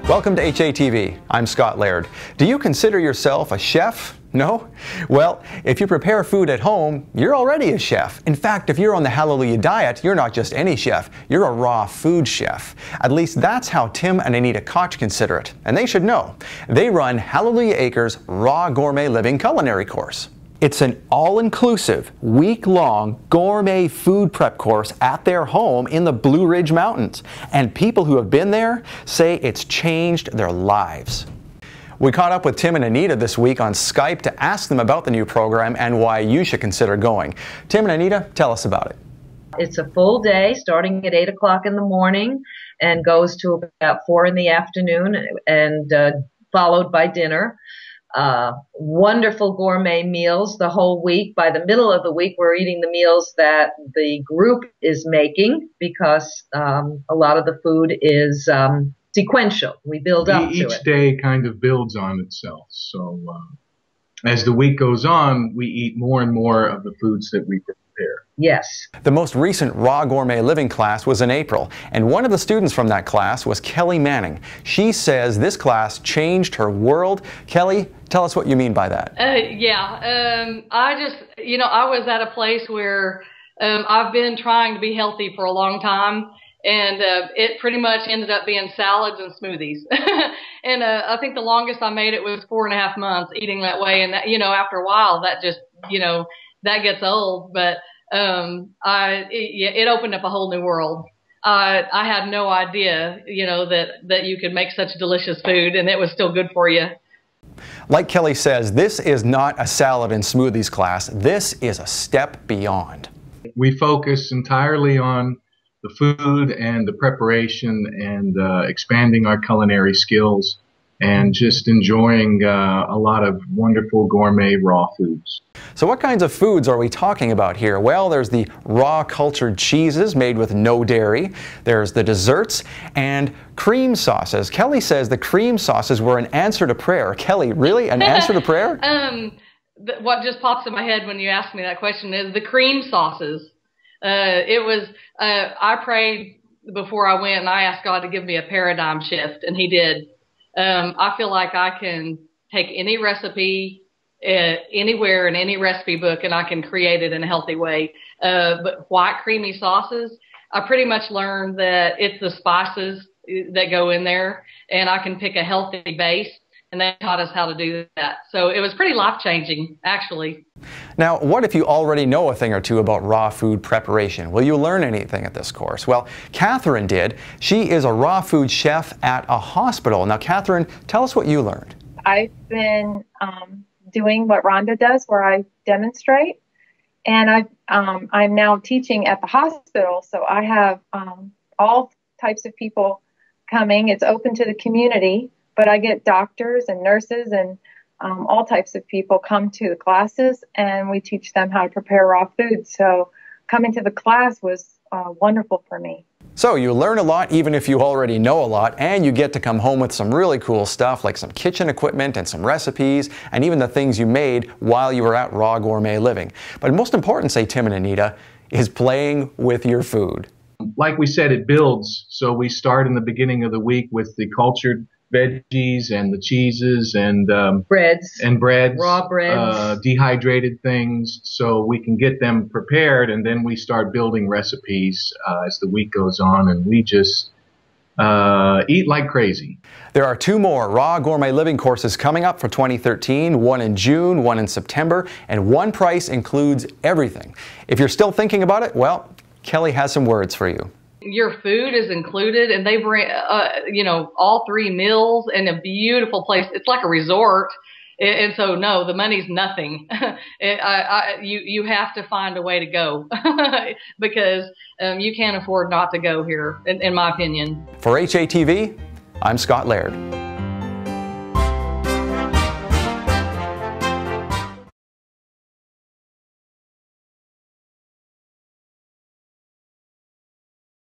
Welcome to HATV. I'm Scott Laird. Do you consider yourself a chef? No? Well, if you prepare food at home, you're already a chef. In fact, if you're on the Hallelujah diet, you're not just any chef, you're a raw food chef. At least that's how Tim and ANITA KOCH consider it, and they should know. They run Hallelujah Acres' Raw Gourmet Living culinary course. It's an all-inclusive, week-long gourmet food prep course at their home in the Blue Ridge Mountains. And people who have been there say it's changed their lives. We caught up with Tim and ANITA this week on Skype to ask them about the new program and why you should consider going. Tim and ANITA, tell us about it. It's a full day starting at 8 o'clock in the morning and goes to about 4 in the afternoon and followed by dinner. Wonderful gourmet meals the whole week. By the middle of the week, we're eating the meals that the group is making because a lot of the food is sequential. We build up to it. Each day kind of builds on itself. So as the week goes on, we eat more and more of the foods that we prepare. Yes. The most recent Raw Gourmet Living class was in April, and one of the students from that class was KELLI Manning. She says this class changed her world. KELLI, tell us what you mean by that. I just, I was at a place where I've been trying to be healthy for a long time, and it pretty much ended up being salads and smoothies. And I think the longest I made it was 4.5 months eating that way, and that, after a while that just, that gets old, but it opened up a whole new world. I had no idea, that you could make such delicious food and it was still good for you. Like KELLI says, this is not a salad and smoothies class. This is a step beyond. We focus entirely on the food and the preparation and expanding our culinary skills and just enjoying a lot of wonderful gourmet raw foods. So what kinds of foods are we talking about here? Well, there's the raw cultured cheeses made with no dairy. There's the desserts and cream sauces. KELLI says the cream sauces were an answer to prayer. KELLI, really? An answer to prayer? What just pops in my head when you ask me that question is the cream sauces. I prayed before I went and I asked God to give me a paradigm shift, and He did. I feel like I can take any recipe anywhere in any recipe book and I can create it in a healthy way. But white creamy sauces, I pretty much learned that it's the spices that go in there, and I can pick a healthy base, and they taught us how to do that. So it was pretty life-changing, actually. Now, what if you already know a thing or two about raw food preparation? Will you learn anything at this course? Well, Catherine did. She is a raw food chef at a hospital. Now, Catherine, tell us what you learned. I've been doing what Rhonda does, where I demonstrate, and I'm now teaching at the hospital, so I have all types of people coming. It's open to the community, but I get doctors and nurses and all types of people come to the classes, and we teach them how to prepare raw food. So coming to the class was wonderful for me. So you learn a lot even if you already know a lot, and you get to come home with some really cool stuff like some kitchen equipment and some recipes and even the things you made while you were at Raw Gourmet Living. But most important, say Tim and ANITA, is playing with your food. Like we said, it builds. So we start in the beginning of the week with the cultured veggies and the cheeses and breads, raw breads, dehydrated things, so we can get them prepared, and then we start building recipes as the week goes on, and we just eat like crazy. There are 2 more Raw Gourmet Living courses coming up for 2013, one in June, one in September, and one price includes everything. If you're still thinking about it, well, KELLI has some words for you. Your food is included, and they bring, all 3 meals in a beautiful place. It's like a resort. And so, no, the money's nothing. You have to find a way to go because you can't afford not to go here, in my opinion. For HATV, I'm Scott Laird.